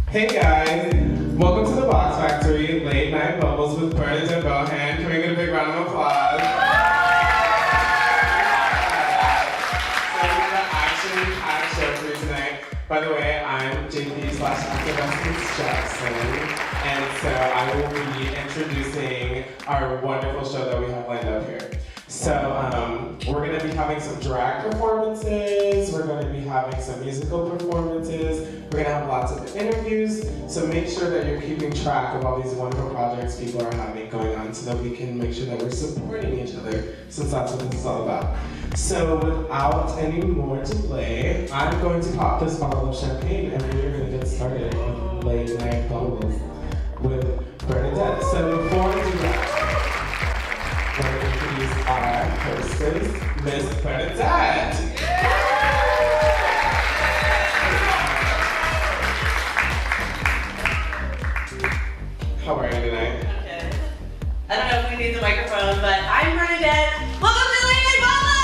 Hey guys, welcome to the Box Factory Late Night Bubbles with Bernadette Bohan. Can we get a big round of applause? So we have an action-packed show for you tonight. By the way, I'm JP/Activist Jackson, and so I will be introducing our wonderful show that we have lined up here. So we're going to be having some drag performances, we're going to be having some musical performances, we're going to have lots of interviews, so make sure that you're keeping track of all these wonderful projects people are having going on so that we can make sure that we're supporting each other, since that's what this is all about. So without any more delay, I'm going to pop this bottle of champagne and we're going to get started with Late Night Bubbles with Bernadette. So before we do that, I want to introduce our hostess, Miss Bernadette. How are you tonight? I'm good. I don't know if we need the microphone, but I'm Bernadette. Welcome to Late Night Bubbles!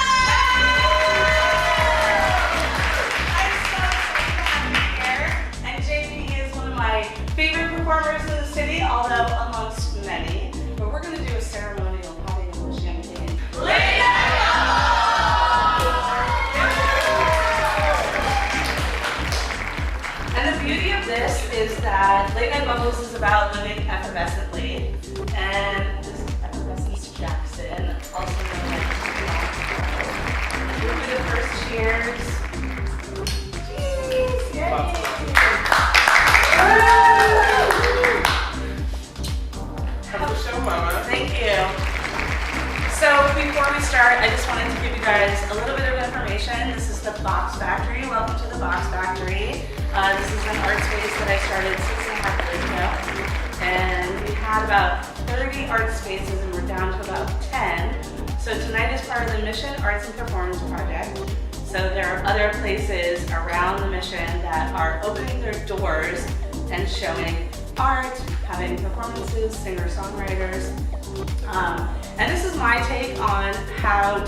I'm so excited to have you here. And JP is one of my favorite performers in the city, although amongst many. But we're going to do a ceremonial popping of champagne. Late Night Bubbles! And the beauty of this is that Late Night Bubbles is about living effervescently. And this is Effervescence Jackson, also known as We'll do the first cheers. Cheers! Yay! Have the show, Mama. Thank you. So before we start, I just wanted to give you guys a little bit of information. This is the Box Factory. Welcome to the Box Factory. This is an art space that I started 6.5 years ago. And we had about 30 art spaces and we're down to about 10. So tonight is part of the Mission Arts and Performance Project. So there are other places around the Mission that are opening their doors and showing art, having performances, singer-songwriters. And this is my take on how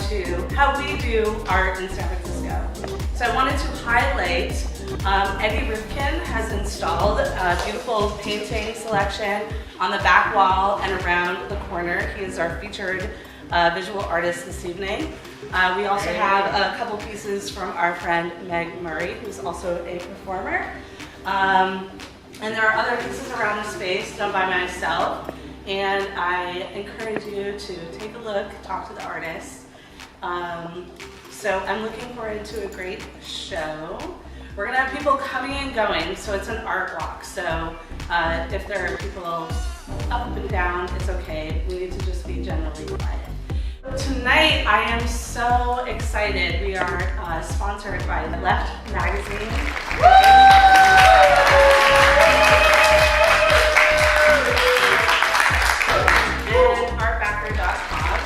we do art in San Francisco. So I wanted to highlight Eddie Rifkin has installed a beautiful painting selection on the back wall and around the corner. He is our featured visual artist this evening. We also have a couple pieces from our friend Meg Murray, who's also a performer. And there are other pieces around the space done by myself. And I encourage you to take a look, talk to the artists. So I'm looking forward to a great show. We're gonna have people coming and going, so it's an art walk. So if there are people up and down, it's okay. We need to just be generally quiet. Tonight, I am so excited. We are sponsored by Left Magazine. And artbacker.com.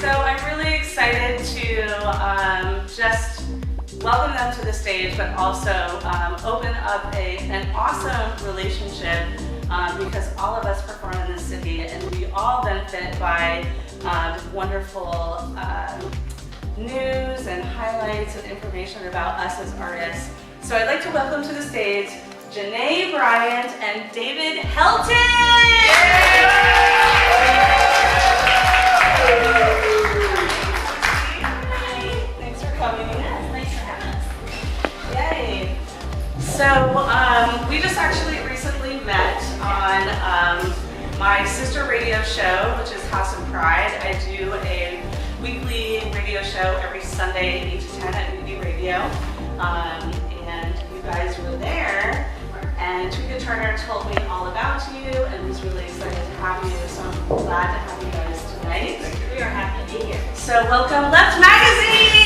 So I'm really excited to just welcome them to the stage, but also open up an awesome relationship because all of us perform in this city and we all benefit by wonderful news and highlights and information about us as artists. So I'd like to welcome to the stage Janae Bryant and David Helton! Thanks for coming. Yes, thanks for having us. Yay! So we just actually recently met on my sister radio show, which is House of Pride. I do a weekly radio show every Sunday, 8 to 10 at UB Radio. And you guys were there. And Trika Turner told me all about you and was really excited to have you. So I'm glad to have you guys tonight. We are happy to be here. So welcome Left Magazine!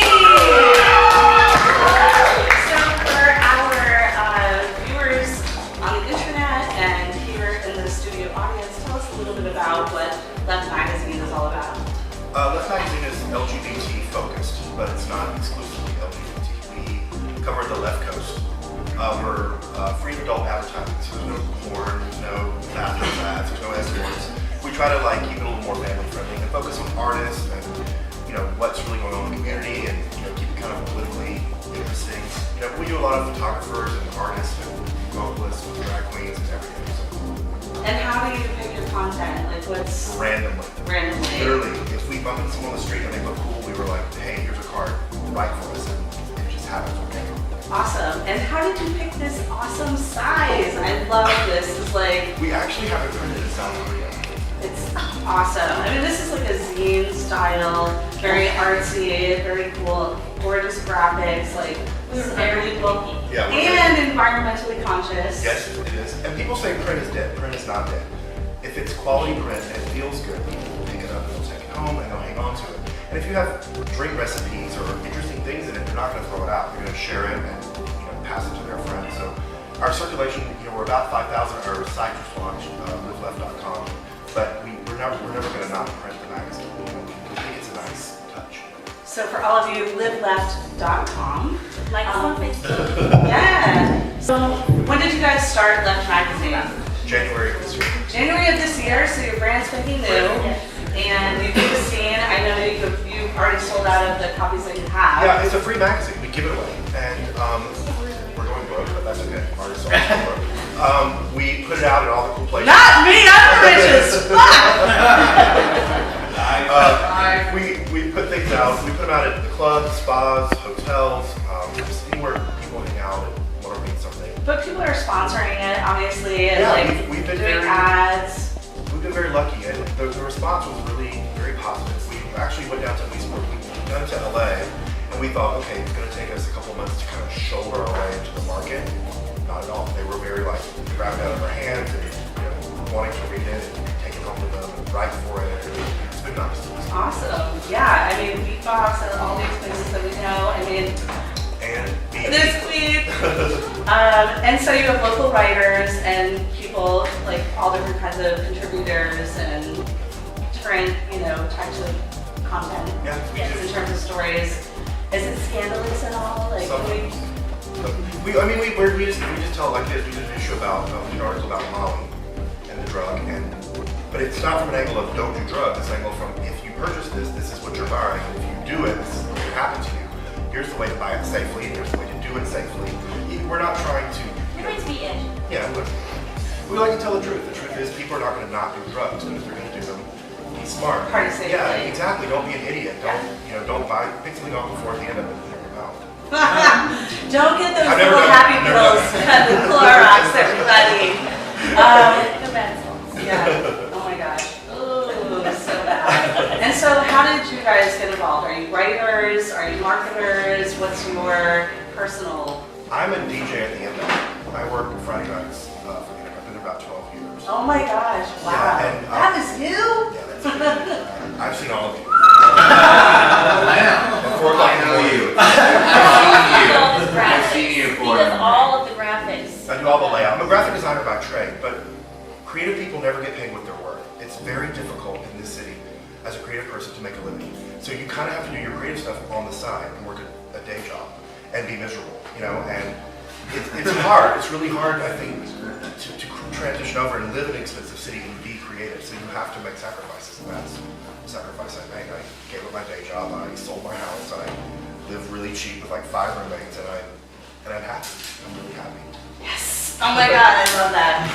So for our viewers on the internet and here in the studio audience, tell us a little bit about what Left Magazine is all about. Left Magazine is LGBT focused, but it's not exclusively LGBT. We cover the left coast. We're free adult advertising, so there's no porn, there's no bathroom ads, there's no escorts. We try to keep it a little more family friendly and focus on artists and what's really going on in the community and keep it kind of politically interesting. You know, we do a lot of photographers and artists and vocalists and drag queens and everything. So And how do you pick your content? Like what's randomly. Literally, if we bump into someone on the street and they look cool, we were like, hey, here's a card, write for us, and it just happens organically. awesome? And how did you pick this awesome size? I love this. It's like We actually have it printed in South Korea. it's awesome. I mean, this is like a zine style, very artsy, very cool, gorgeous graphics. Like this is very bulky Yeah, and environmentally conscious. Yes, it is. And people say print is dead. Print is not dead. If it's quality print and it feels good, people will pick it up and they'll take it home and they'll hang on to it. And if you have drink recipes or interesting things in it, you're not going to throw it out. You're going to share it and pass it to their friends. So our circulation, we're about 5,000. Our site just launched, liveleft.com. But we're never going to not print the magazine. We think it's a nice touch. So for all of you, liveleft.com. Like us on Facebook. Yeah. So when did you guys start Left Magazine? January of this year. January of this year, so your brand's spanking new. Yes. And you give a scene. I know you've already sold out of the copies that you have. Yeah, it's a free magazine. We give it away. And we're going broke, but that's okay. Already sold it. We put it out at all the cool places. Not me, I'm rich as fuck! We put things out. We put them out at the clubs, spas, hotels, just anywhere people hang out and want to read something. But people are sponsoring it, obviously, and Yeah, like we've been doing very- ads. We've been very lucky, and the response was really very positive. We actually went down to we've done it to LA, and we thought, okay, it's going to take us a couple months to kind of shoulder our way into the market. Not at all. They were very like grabbed out of our hands and wanting to read it and take it home with them and write for it. It's been nice. Awesome. Yeah, I mean, Beatbox and all these places that we know. I mean, And there's Tweet. And so you have local writers and people, like all different kinds of contributors and different, types of content. Yeah, we Yes, do. in terms of stories. Is it scandalous at all? Like, Sometimes. We just tell like this. We did an issue about an article about Molly and the drug, but it's not from an angle of don't do drugs. It's an angle from if you purchase this, this is what you're buying. If you do it, this is what will happen to you. Here's the way to buy it safely, and here's the way to do it safely. We're not trying to. You're going to be edgy. Yeah, we like to tell the truth. The truth is, people are not going to not do drugs, but if they're going to do them, be smart. Hard to say. Yeah, exactly. Don't be an idiot. Don't buy pick something off before the end of it in your mouth. Don't get those I've never little done it. happy I've never pills done it. cut with Clorox, everybody. The bad salts. Yeah. Oh my gosh. Ooh, so bad. And so, how did you guys get involved? Are you writers? Are you marketers? What's your personal? I'm a DJ at the end. I work Friday nights for the internet. I've been there about 12 years. Oh my gosh! Wow. Yeah, and, that is you. Yeah, that's me. I've seen all of you. Wow. At 4 o'clock in the morning. I've seen you He for does all of the graphics. I do all the layout. I'm a graphic designer by trade, but creative people never get paid what they're worth. It's very difficult in this city as a creative person to make a living. So you kind of have to do your creative stuff on the side and work a day job and be miserable, and it's hard. It's really hard, I think, to transition over and live in an expensive city and be creative. So you have to make sacrifices, and that's the sacrifice I made. I gave up my day job. I sold my house. I live really cheap with like 5 roommates, and I'm happy. I'm really happy. Yes. Oh my God, I love that.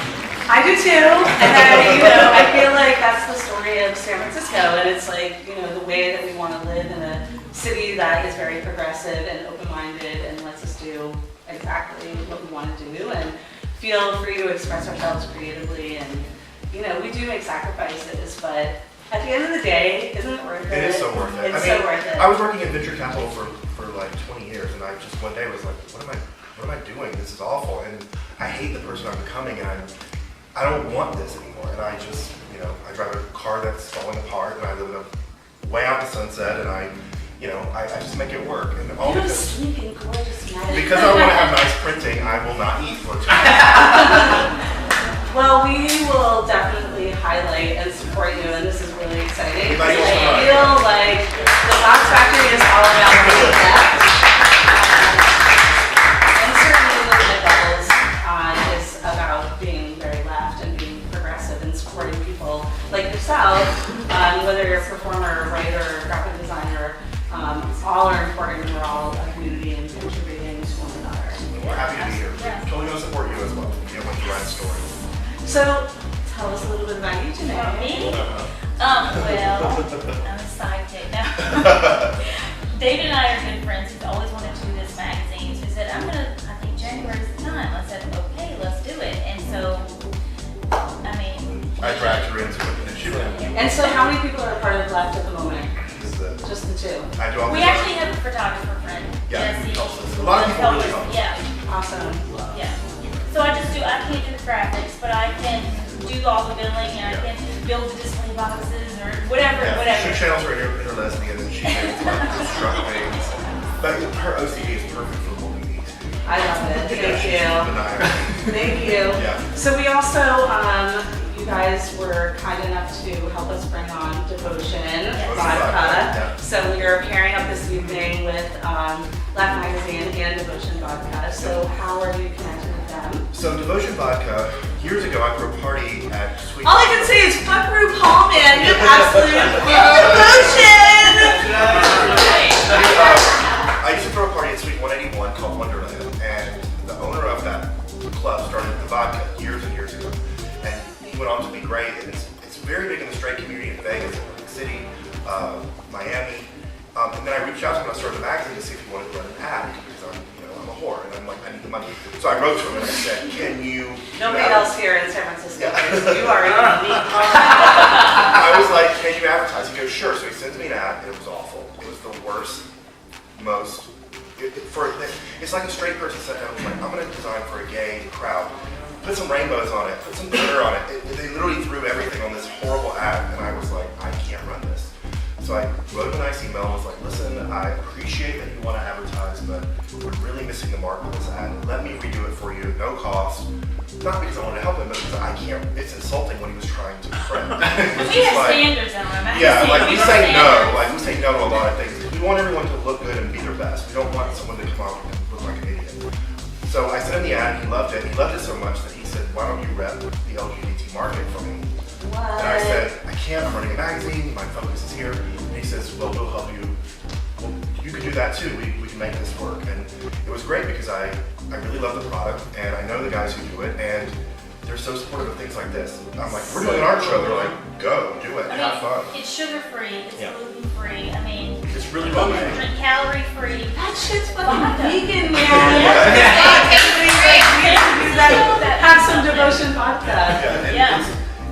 I do too. And then, I feel like that's the story of San Francisco. And it's like, the way that we want to live in a city that is very progressive and open-minded and lets us do exactly what we want to do and feel free to express ourselves creatively. And, we do make sacrifices, but at the end of the day, isn't it worth it? It is so worth it. It's so worth it. I was working in venture capital for like 20 years, and I just one day was like, what am I doing? This is awful, and I hate the person I'm becoming, and I don't want this anymore. And I just, I drive a car that's falling apart, and I live in a way out in the sunset, and I just make it work. And all You're because sleek and gorgeous, man. because I want to have nice printing, I will not eat for 2 months. Well, we will definitely highlight and support you, and this is really exciting. Anybody I else want to- feel like the Box Factory is all about being left. And certainly the Bubbles is about being very left and being progressive and supporting people like yourself, whether you're a performer, writer, graphic designer, all are important. We're all a community and contributing to one another. We're happy to be here. Yeah. Totally gonna support you as well. You know, when you write a story. So tell us a little bit about you today. Me? Well, I'm a sidekick now. David and I are good friends. He's always wanted to do this magazine. So he said, I think January's the time. I said, okay, let's do it. And so, I mean. I dragged her into it, and she did. And so how many people are part of Left at the moment? Just Just the two. I do all We the actually have a photographer friend. Yeah, Yes, he helps us. A lot of people really help us. Yeah, Awesome. yeah. So I can't do the graphics, but I can do all the billing and I can build the display boxes or whatever. She channels her inner lesbian and she's able to like construct things. But her OCD is perfect for what we need to do. I love it. Thank She's you. maniacal. Thank you. Yeah. So we also, you guys were kind enough to help us bring on Devotion Vodka, Vodka. yeah. So you're pairing up this evening with Left Magazine and Devotion Vodka. So how are you connected with them? So Devotion Vodka, years ago I threw a party at Sweet. All I can say is fuck RuPaul, man. You absolutely Devotion! I used to throw a party at Suite 181 called Wonderland, and the owner of that club started the vodka years and years ago. And he went on to be great, and it's very big in the straight community in Vegas, Atlantic City, Miami. And then I reached out to him and I started the magazine to see if he wanted to run an ad because I'm a whore and I'm like, I need the money. So I wrote to him and I said, can you? Nobody else here in San Francisco. Yeah. You are unique. I was like, can you advertise? He goes, sure. So he sends me an ad, and it was awful. It was the worst, it's like a straight person sat down and was like, I'm going to design for a gay crowd. Put some rainbows on it, put some glitter on it. They literally threw everything on this horrible ad, and I was like, I can't run this. So I wrote him a nice email and was like, listen, I appreciate that you want to advertise, but we're really missing the mark with this ad. Let me redo it for you, no cost. Not because I wanted to help him, but because I can't, it's insulting what he was trying to print. We have standards in our magazine. Yeah, like we say no, standards. like we say no to a lot of things. We want everyone to look good and be their best. We don't want someone to come out and look like an idiot. So I sent him the ad and he loved it. He loved it so much that he said, why don't you rep the LGBT market for me? What? And I said, I can't, I'm running a magazine, my focus is here. And he says, well, we'll help you. Well, you can do that too, we can make this work. And it was great because I really love the product and I know the guys who do it and they're so supportive of things like this. I'm like, we're doing an art show, they're like, go, do it, have fun. It's sugar-free, it's Yeah. gluten-free, I mean, It's really well made. calorie-free. That shit's fucking Vodka. vegan, man. Yeah. Everybody's like, we have to do that. Have some Devotion Vodka. Yeah, and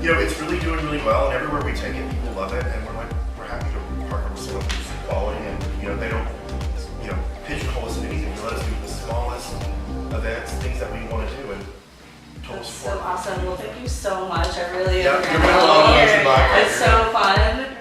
Yeah. it's really doing really well, and everywhere we take it, people love it, and we're happy to partner with someone who's quality, and they don't pigeonhole us into anything. They let us do the smallest events, things that we want to do, and total That's so support. awesome. Well, thank you so much. I really Yeah, appreciate you're gonna love it. Devotion Vodka. It's so fun.